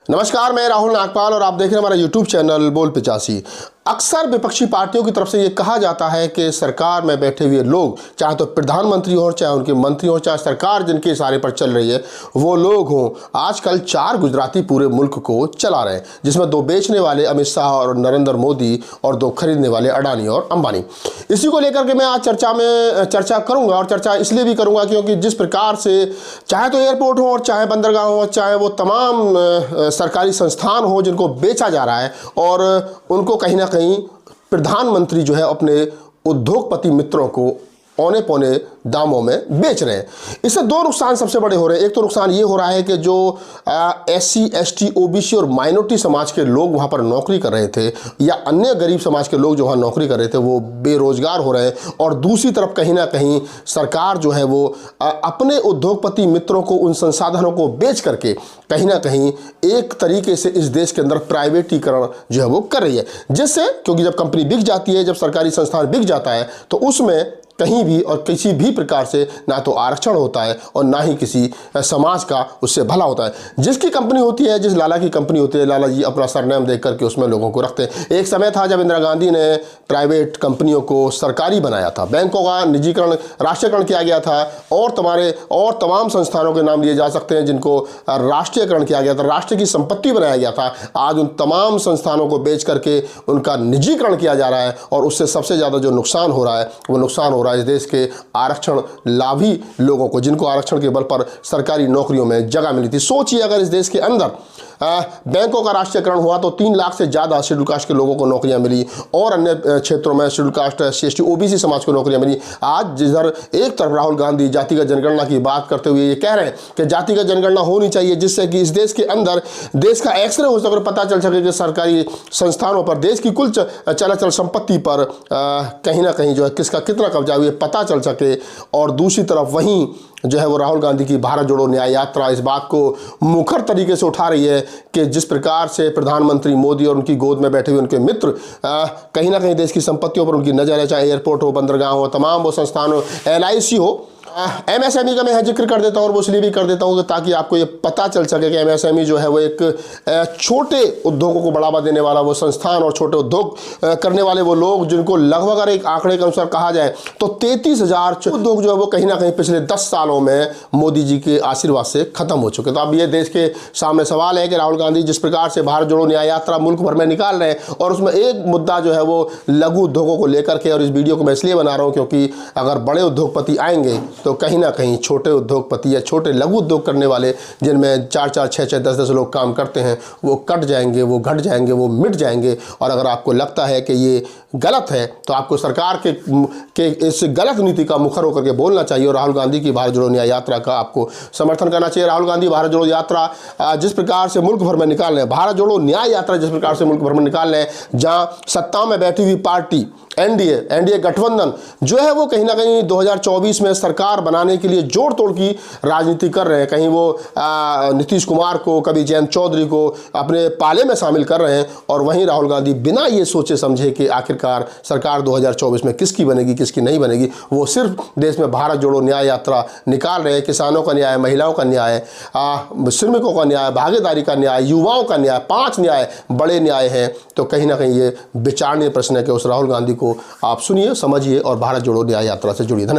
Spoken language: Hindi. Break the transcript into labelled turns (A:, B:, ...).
A: नमस्कार, मैं राहुल नागपाल और आप देख रहे हैं हमारा यूट्यूब चैनल बोल 85। अक्सर विपक्षी पार्टियों की तरफ से ये कहा जाता है कि सरकार में बैठे हुए लोग, चाहे तो प्रधानमंत्री हो, चाहे उनके मंत्री हो, चाहे सरकार जिनके इशारे पर चल रही है वो लोग हों, आजकल 4 गुजराती पूरे मुल्क को चला रहे हैं, जिसमें 2 बेचने वाले अमित शाह और नरेंद्र मोदी और 2 खरीदने वाले अडानी और अंबानी। इसी को लेकर के मैं आज चर्चा करूंगा, और चर्चा इसलिए भी करूंगा क्योंकि जिस प्रकार से चाहे तो एयरपोर्ट हो और चाहे बंदरगाह हो, चाहे वो तमाम सरकारी संस्थान हो जिनको बेचा जा रहा है, और उनको कहीं ना कहीं प्रधानमंत्री जो है अपने उद्योगपति मित्रों को औने पौने दामों में बेच रहे हैं। इससे 2 नुकसान सबसे बड़े हो रहे हैं। एक तो नुकसान ये हो रहा है कि जो SC, ST, OBC और माइनॉरिटी समाज के लोग वहाँ पर नौकरी कर रहे थे, या अन्य गरीब समाज के लोग जो वहाँ नौकरी कर रहे थे, वो बेरोजगार हो रहे हैं। और दूसरी तरफ कहीं ना कहीं सरकार जो है वो अपने उद्योगपति मित्रों को उन संसाधनों को बेच करके कहीं ना कहीं एक तरीके से इस देश के अंदर प्राइवेटीकरण जो है वो कर रही है। जिससे, क्योंकि जब कंपनी बिक जाती है, जब सरकारी संस्थान बिक जाता है, तो उसमें कहीं भी और किसी भी प्रकार से ना तो आरक्षण होता है और ना ही किसी समाज का उससे भला होता है। जिसकी कंपनी होती है, जिस लाला की कंपनी होती है, लाला जी अपना सरनेम देख करके उसमें लोगों को रखते हैं। एक समय था जब इंदिरा गांधी ने प्राइवेट कंपनियों को सरकारी बनाया था, बैंकों का निजीकरण, राष्ट्रीयकरण किया गया था, और तमाम संस्थानों के नाम लिए जा सकते हैं जिनको राष्ट्रीयकरण किया गया था, राष्ट्र की संपत्ति बनाया गया था। आज उन तमाम संस्थानों को बेच करके उनका निजीकरण किया जा रहा है, और उससे सबसे ज़्यादा जो नुकसान हो रहा है वो नुकसान हो रहा है इस देश के आरक्षण लाभी लोगों को, जिनको आरक्षण के बल पर सरकारी नौकरियों में जगह मिली थी। सोचिए, अगर इस देश के अंदर बैंकों का राष्ट्रीयकरण हुआ तो 3 लाख से ज़्यादा शेड्यूल कास्ट के लोगों को नौकरियां मिली, और अन्य क्षेत्रों में schedule caste, SC, ST, OBC समाज को नौकरियां मिली। आज जिधर एक तरफ राहुल गांधी जातिगत जनगणना की बात करते हुए ये कह रहे हैं कि जातिगत जनगणना होनी चाहिए, जिससे कि इस देश के अंदर देश का एक्सरे हो सके, पता चल सके कि सरकारी संस्थानों पर, देश की कुल चल संपत्ति पर कहीं ना कहीं जो है किसका कितना कब्जा हुआ पता चल सके। और दूसरी तरफ वहीं जो है वो राहुल गांधी की भारत जोड़ो न्याय यात्रा इस बात को मुखर तरीके से उठा रही है कि जिस प्रकार से प्रधानमंत्री मोदी और उनकी गोद में बैठे हुए उनके मित्र कहीं ना कहीं देश की संपत्तियों पर उनकी नज़र है, चाहे एयरपोर्ट हो, बंदरगाह हो, तमाम वो संस्थान हो, LIC हो। MSME का मैं जिक्र कर देता हूँ, और वो इसलिए भी कर देता हूँ ताकि आपको ये पता चल सके कि MSME जो है वो एक छोटे उद्योगों को बढ़ावा देने वाला वो संस्थान, और छोटे उद्योग करने वाले वो लोग जिनको लगभग अगर एक आंकड़े के अनुसार कहा जाए तो 33,000 उद्योग जो है वो कहीं ना कहीं पिछले 10 सालों में मोदी जी के आशीर्वाद से खत्म हो चुके। तो अब ये देश के सामने सवाल है कि राहुल गांधी जिस प्रकार से भारत जोड़ो न्याय यात्रा मुल्क भर में निकाल रहे हैं, और उसमें एक मुद्दा जो है वो लघु उद्योगों को लेकर के, और इस वीडियो को मैं इसलिए बना रहा हूँ क्योंकि अगर बड़े उद्योगपति आएंगे तो कहीं ना कहीं छोटे उद्योगपति या छोटे लघु उद्योग करने वाले, जिनमें 4-4, 6-6, 10-10 लोग काम करते हैं, वो कट जाएंगे, वो घट जाएंगे, वो मिट जाएंगे। और अगर आपको लगता है कि ये गलत है तो आपको सरकार के इस गलत नीति का मुखर होकर के बोलना चाहिए, और राहुल गांधी की भारत जोड़ो न्याय यात्रा का आपको समर्थन करना चाहिए। राहुल गांधी भारत जोड़ो यात्रा जिस प्रकार से मुल्क भर में निकाल रहे हैं, भारत जोड़ो न्याय यात्रा जिस प्रकार से मुल्क भर में निकाल रहे हैं, जहाँ सत्ता में बैठी हुई पार्टी NDA गठबंधन जो है वो कहीं ना कहीं 2024 में सरकार बनाने के लिए जोड़ तोड़ की राजनीति कर रहे हैं। कहीं वो नीतीश कुमार को, कभी जयंत चौधरी को अपने पाले में शामिल कर रहे हैं, और वहीं राहुल गांधी बिना ये सोचे समझे कि आखिरकार सरकार 2024 में किसकी बनेगी, किसकी नहीं बनेगी, वो सिर्फ देश में भारत जोड़ो न्याय यात्रा निकाल रहे हैं। किसानों का न्याय, महिलाओं का न्याय, श्रमिकों का न्याय, भागीदारी का न्याय, युवाओं का न्याय, 5 न्याय बड़े न्याय हैं। तो कहीं ना कहीं ये विचारणीय प्रश्न है कि उस राहुल गांधी को आप सुनिए, समझिए और भारत जोड़ो न्याय यात्रा से जुड़िए। धन्यवाद।